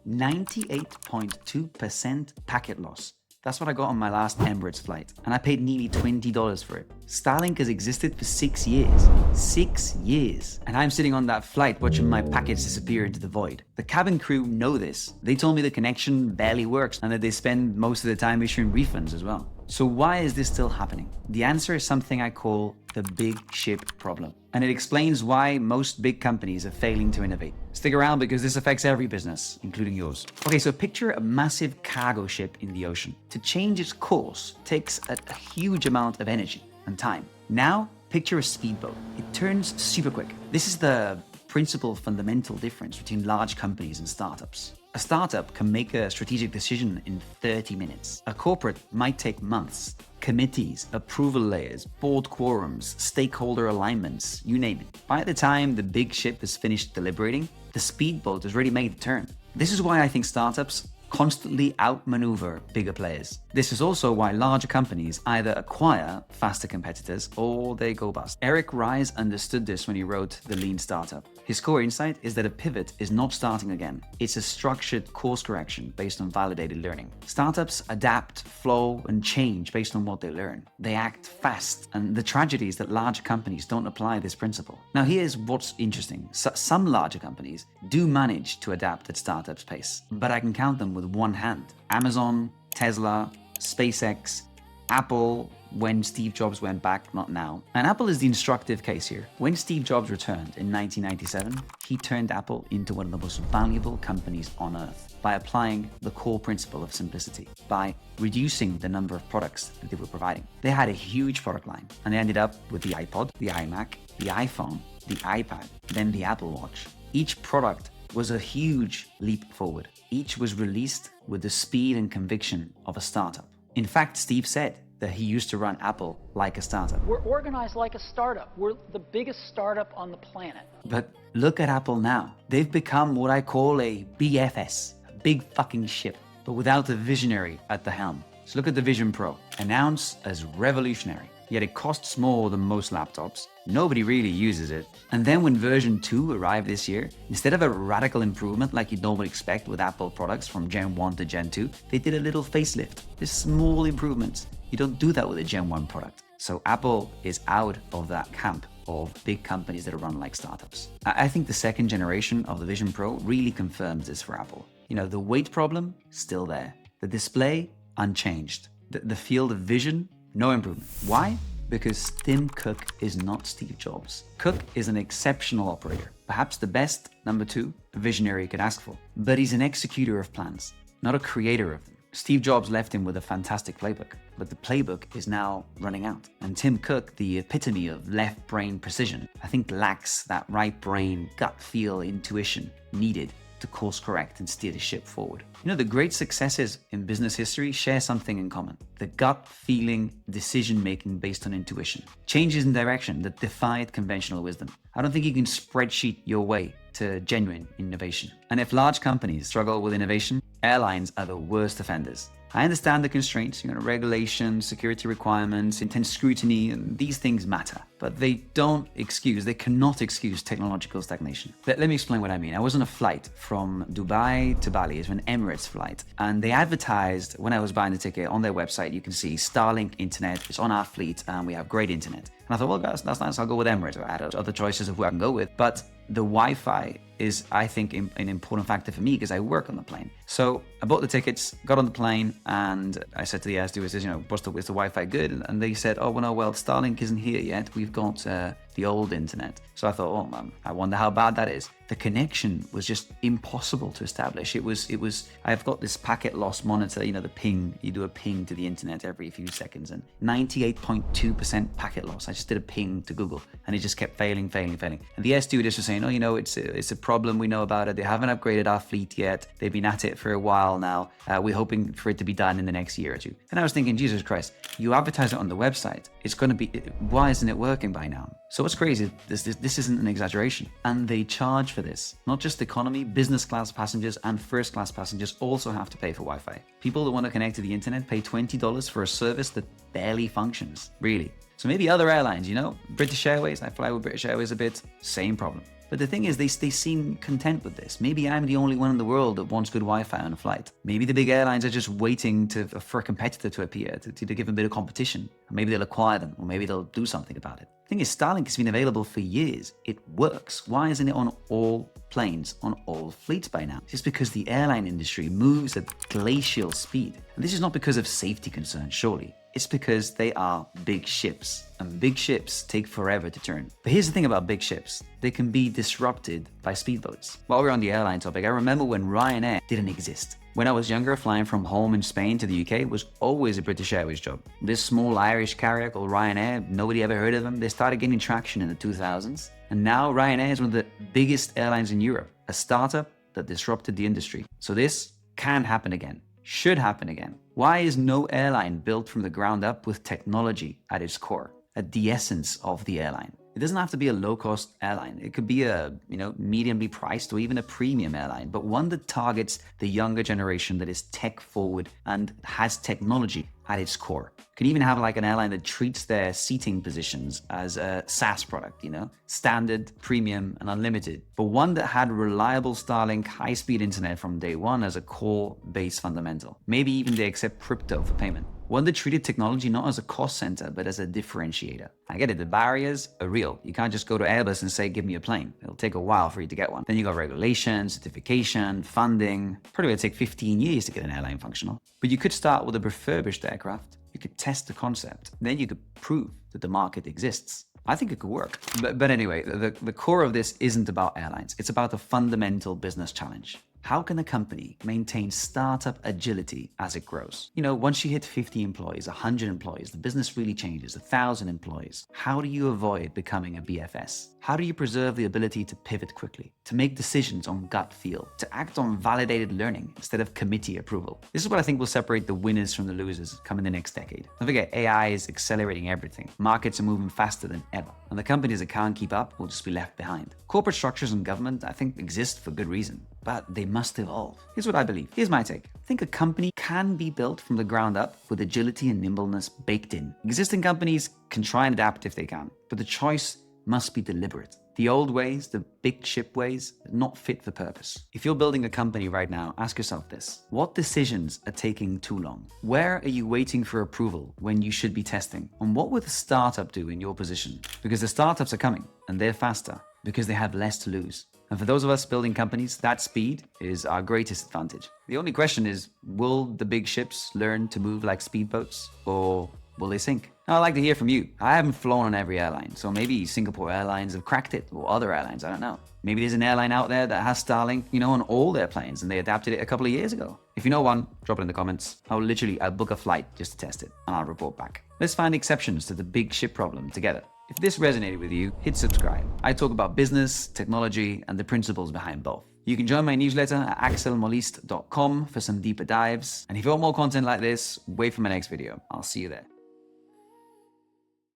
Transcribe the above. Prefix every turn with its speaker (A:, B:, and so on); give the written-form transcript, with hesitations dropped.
A: 98.2% packet loss. That's what I got on my last Emirates flight, and I paid nearly $20 for it. Starlink has existed for 6 years. 6 years. And I'm sitting on that flight watching my packets disappear into the void. The cabin crew know this. They told me the connection barely works and that they spend most of the time issuing refunds as well. So why is this still happening? The answer is something I call the big ship problem. And it explains why most big companies are failing to innovate. Stick around because this affects every business, including yours. Okay, so picture a massive cargo ship in the ocean. To change its course takes a huge amount of energy and time. Now, picture a speedboat. It turns super quick. This is the principal fundamental difference between large companies and startups. A startup can make a strategic decision in 30 minutes. A corporate might take months. Committees, approval layers, board quorums, stakeholder alignments, you name it. By the time the big ship is finished deliberating, the speedboat has already made the turn. This is why I think startups constantly outmaneuver bigger players. This is also why larger companies either acquire faster competitors or they go bust. Eric Ries understood this when he wrote The Lean Startup. His core insight is that a pivot is not starting again. It's a structured course correction based on validated learning. Startups adapt, flow, and change based on what they learn. They act fast, and the tragedy is that larger companies don't apply this principle. Now here's what's interesting. Some larger companies do manage to adapt at startups' pace, but I can count them with one hand. Amazon, Tesla, SpaceX, Apple, when Steve Jobs went back, not now. And Apple is the instructive case here. When Steve Jobs returned in 1997, he turned Apple into one of the most valuable companies on earth by applying the core principle of simplicity, by reducing the number of products that they were providing. They had a huge product line, and they ended up with the iPod, the iMac, the iPhone, the iPad, then the Apple Watch. Each product was a huge leap forward. Each was released with the speed and conviction of a startup. In fact, Steve said that he used to run Apple like a startup.
B: We're organized like a startup. We're the biggest startup on the planet.
A: But look at Apple now. They've become what I call a BFS, a big fucking ship, but without a visionary at the helm. So look at the Vision Pro, announced as revolutionary. Yet it costs more than most laptops. Nobody really uses it. And then when version 2 arrived this year, instead of a radical improvement like you'd normally expect with Apple products from Gen 1 to Gen 2, they did a little facelift. Just small improvements. You don't do that with a Gen 1 product. So Apple is out of that camp of big companies that are run like startups. I think the second generation of the Vision Pro really confirms this for Apple. You know, the weight problem, still there. The display, unchanged. The field of vision, no improvement. Why? Because Tim Cook is not Steve Jobs. Cook is an exceptional operator, perhaps the best, number 2, visionary you could ask for. But he's an executor of plans, not a creator of them. Steve Jobs left him with a fantastic playbook, but the playbook is now running out. And Tim Cook, the epitome of left brain precision, I think lacks that right brain, gut feel, intuition needed to course correct and steer the ship forward. You know, the great successes in business history share something in common. The gut feeling, decision making based on intuition. Changes in direction that defied conventional wisdom. I don't think you can spreadsheet your way to genuine innovation. And if large companies struggle with innovation, airlines are the worst offenders. I understand the constraints, regulations, security requirements, intense scrutiny, and these things matter. But they cannot excuse technological stagnation. Let me explain what I mean. I was on a flight from Dubai to Bali. It's an Emirates flight. And they advertised, when I was buying the ticket, on their website, you can see Starlink internet. It's on our fleet and we have great internet. And I thought, well, that's nice. I'll go with Emirates. I had other choices of who I can go with. But the Wi-Fi is, I think, an important factor for me because I work on the plane. So I bought the tickets, got on the plane, and I said to the air stewardess, is the Wi-Fi good? And they said, Starlink isn't here yet. We've got the old internet. So I thought, I wonder how bad that is. The connection was just impossible to establish. I've got this packet loss monitor, the ping, you do a ping to the internet every few seconds, and 98.2% packet loss. I just did a ping to Google and it just kept failing. And the air stewardess was saying, it's a problem, we know about it. They haven't upgraded our fleet yet. They've been at it for a while now. We're hoping for it to be done in the next year or two. And I was thinking, Jesus Christ, you advertise it on the website. Why isn't it working by now? So what's crazy, this isn't an exaggeration. And they charge for this. Not just economy, business class passengers and first class passengers also have to pay for Wi-Fi. People that want to connect to the internet pay $20 for a service that barely functions, really. So maybe other airlines, British Airways, I fly with British Airways a bit, same problem. But the thing is, they seem content with this. Maybe I'm the only one in the world that wants good Wi-Fi on a flight. Maybe the big airlines are just waiting for a competitor to appear, to give them a bit of competition. Or maybe they'll acquire them, or maybe they'll do something about it. The thing is, Starlink has been available for years. It works. Why isn't it on all planes, on all fleets by now? Just because the airline industry moves at glacial speed. And this is not because of safety concerns, surely. It's because they are big ships, and big ships take forever to turn. But here's the thing about big ships. They can be disrupted by speedboats. While we're on the airline topic, I remember when Ryanair didn't exist. When I was younger, flying from home in Spain to the UK was always a British Airways job. This small Irish carrier called Ryanair, nobody ever heard of them. They started gaining traction in the 2000s. And now Ryanair is one of the biggest airlines in Europe, a startup that disrupted the industry. So this can happen again. Should happen again. Why is no airline built from the ground up with technology at its core, at the essence of the airline? It doesn't have to be a low-cost airline. It could be a, mediumly priced or even a premium airline, but one that targets the younger generation that is tech-forward and has technology at its core. Can even have like an airline that treats their seating positions as a SaaS product, standard, premium, and unlimited, but one that had reliable Starlink high-speed internet from day one as a core base fundamental. Maybe even they accept crypto for payment. One that treated technology not as a cost center, but as a differentiator. I get it, the barriers are real. You can't just go to Airbus and say, give me a plane. It'll take a while for you to get one. Then you got regulation, certification, funding. Probably gonna take 15 years to get an airline functional. But you could start with a refurbished aircraft. You could test the concept. Then you could prove that the market exists. I think it could work. But anyway, the core of this isn't about airlines. It's about the fundamental business challenge. How can a company maintain startup agility as it grows? Once you hit 50 employees, 100 employees, the business really changes, 1,000 employees. How do you avoid becoming a BFS? How do you preserve the ability to pivot quickly, to make decisions on gut feel, to act on validated learning instead of committee approval? This is what I think will separate the winners from the losers come in the next decade. Don't forget, AI is accelerating everything. Markets are moving faster than ever. And the companies that can't keep up will just be left behind. Corporate structures and government, I think, exist for good reason, but they must evolve. Here's what I believe. Here's my take. I think a company can be built from the ground up with agility and nimbleness baked in. Existing companies can try and adapt if they can, but the choice must be deliberate. The old ways, the big ship ways, are not fit for purpose. If you're building a company right now, ask yourself this. What decisions are taking too long? Where are you waiting for approval when you should be testing? And what would a startup do in your position? Because the startups are coming, and they're faster because they have less to lose. And for those of us building companies, that speed is our greatest advantage. The only question is, will the big ships learn to move like speedboats, or will they sink? Now, I'd like to hear from you. I haven't flown on every airline, so maybe Singapore Airlines have cracked it, or other airlines, I don't know. Maybe there's an airline out there that has Starlink, on all their planes, and they adapted it a couple of years ago. If you know one, drop it in the comments. I'll book a flight just to test it, and I'll report back. Let's find exceptions to the big ship problem together. If this resonated with you, hit subscribe. I talk about business, technology, and the principles behind both. You can join my newsletter at axelmolist.com for some deeper dives. And if you want more content like this, wait for my next video. I'll see you there.